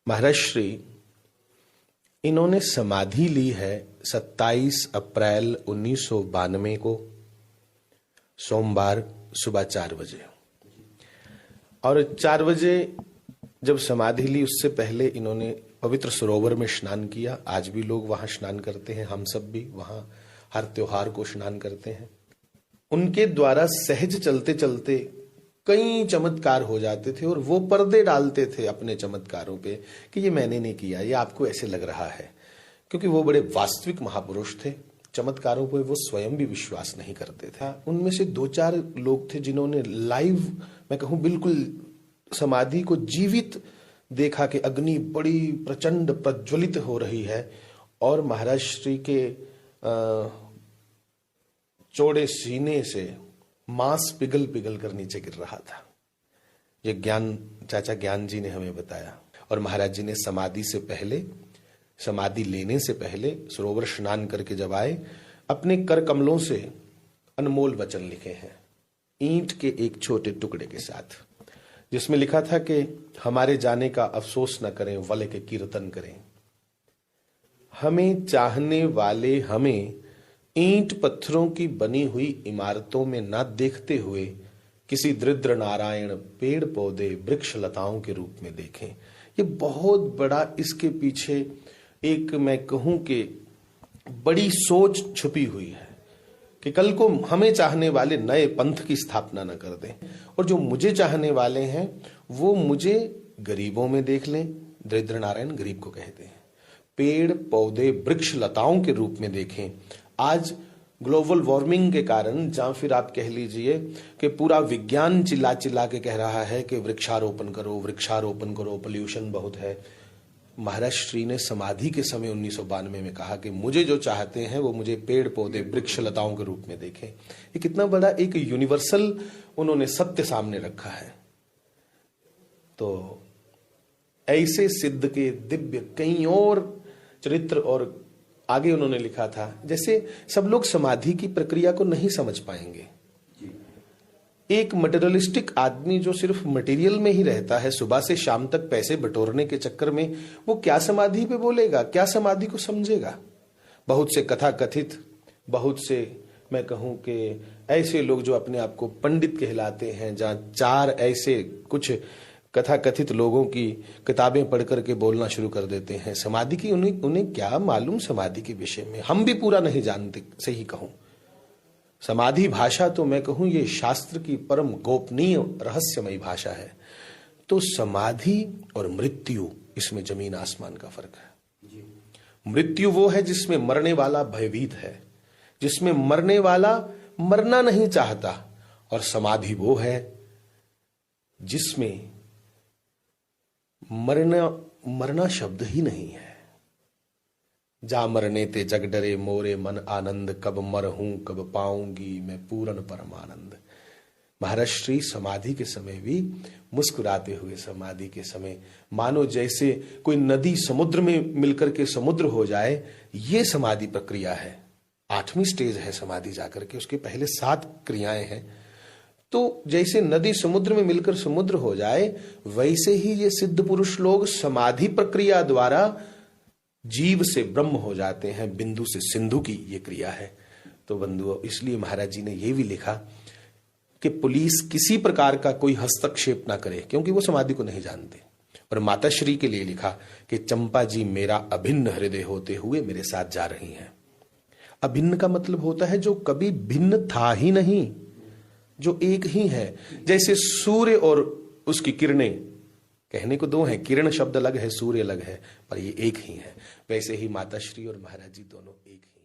महाराज श्री इन्होंने समाधि ली है 27 अप्रैल 1992 को सोमवार सुबह 4 बजे। और 4 बजे जब समाधि ली उससे पहले इन्होंने पवित्र सरोवर में स्नान किया। आज भी लोग वहां स्नान करते हैं, हम सब भी वहां हर त्योहार को स्नान करते हैं। उनके द्वारा सहज चलते चलते कई चमत्कार हो जाते थे और वो पर्दे डालते थे अपने चमत्कारों पे कि ये मैंने नहीं किया, ये आपको ऐसे लग रहा है, क्योंकि वो बड़े वास्तविक महापुरुष थे। चमत्कारों पे वो स्वयं भी विश्वास नहीं करते थे। उनमें से 2-4 लोग थे जिन्होंने लाइव, मैं कहूं बिल्कुल समाधि को जीवित देखा कि अग्नि बड़ी प्रचंड प्रज्वलित हो रही है और महाराज श्री के चौड़े सीने से मांस पिघल पिघल कर नीचे गिर रहा था। ये ज्ञान चाचा ज्ञान जी ने हमें बताया। और महाराज जी ने समाधि से पहले, समाधि लेने से पहले सरोवर स्नान करके जब आए, अपने कर कमलों से अनमोल वचन लिखे हैं ईंट के एक छोटे टुकड़े के साथ, जिसमें लिखा था कि हमारे जाने का अफसोस न करें, वल के कीर्तन करें। हमें चाहने वाले हमें ईंट पत्थरों की बनी हुई इमारतों में न देखते हुए किसी दरिद्र नारायण पेड़ पौधे वृक्ष लताओं के रूप में देखें। ये बहुत बड़ा इसके पीछे एक, मैं कहूं कि बड़ी सोच छुपी हुई है कि कल को हमें चाहने वाले नए पंथ की स्थापना न कर दें और जो मुझे चाहने वाले हैं वो मुझे गरीबों में देख लें। दरिद्र नारायण गरीब को कहते हैं। पेड़ पौधे वृक्ष लताओं के रूप में देखें। आज ग्लोबल वार्मिंग के कारण, या फिर आप कह लीजिए कि पूरा विज्ञान चिल्ला चिल्ला के कह रहा है कि वृक्षारोपण करो, वृक्षारोपण करो, पोल्यूशन बहुत है। महाराज श्री ने समाधि के समय 1992 में कहा कि मुझे जो चाहते हैं वो मुझे पेड़ पौधे वृक्ष लताओं के रूप में देखें। ये कितना बड़ा एक यूनिवर्सल उन्होंने सत्य सामने रखा है। तो ऐसे सिद्ध के दिव्य कई और चरित्र, और आगे उन्होंने लिखा था जैसे सब लोग समाधि की प्रक्रिया को नहीं समझ पाएंगे। एक मटेरियलिस्टिक आदमी जो सिर्फ मटेरियल में ही रहता है, सुबह से शाम तक पैसे बटोरने के चक्कर में, वो क्या समाधि पे बोलेगा, क्या समाधि को समझेगा। बहुत से कथा कथित, बहुत से मैं कहूं कि ऐसे लोग जो अपने आप को पंडित कहलाते हैं, जहां 4 ऐसे कुछ कथा कथित लोगों की किताबें पढ़ करके बोलना शुरू कर देते हैं समाधि की। उन्हें क्या मालूम समाधि के विषय में। हम भी पूरा नहीं जानते। सही कहूं, समाधि भाषा तो मैं कहूं ये शास्त्र की परम गोपनीय रहस्यमयी भाषा है। तो समाधि और मृत्यु, इसमें जमीन आसमान का फर्क है। मृत्यु वो है जिसमें मरने वाला भयभीत है, जिसमें मरने वाला मरना नहीं चाहता, और समाधि वो है जिसमें मरना शब्द ही नहीं है। जा मरने ते जग डरे मोरे मन आनंद, कब मरहूं कब पाऊंगी मैं पूर्ण परमानंद। महाराज श्री समाधि के समय भी मुस्कुराते हुए, समाधि के समय मानो जैसे कोई नदी समुद्र में मिलकर के समुद्र हो जाए, ये समाधि प्रक्रिया है। 8वीं स्टेज है समाधि जाकर के, उसके पहले 7 क्रियाएं हैं। तो जैसे नदी समुद्र में मिलकर समुद्र हो जाए, वैसे ही ये सिद्ध पुरुष लोग समाधि प्रक्रिया द्वारा जीव से ब्रह्म हो जाते हैं। बिंदु से सिंधु की ये क्रिया है। तो बंधुओं, इसलिए महाराज जी ने ये भी लिखा कि पुलिस किसी प्रकार का कोई हस्तक्षेप ना करे, क्योंकि वो समाधि को नहीं जानते। और माता श्री के लिए लिखा कि चंपा जी मेरा अभिन्न हृदय होते हुए मेरे साथ जा रही हैं। अभिन्न का मतलब होता है जो कभी भिन्न था ही नहीं, जो एक ही है। जैसे सूर्य और उसकी किरणें, कहने को 2 हैं, किरण शब्द अलग है, सूर्य अलग है, पर ये एक ही है। वैसे ही माता श्री और महाराज जी दोनों एक ही।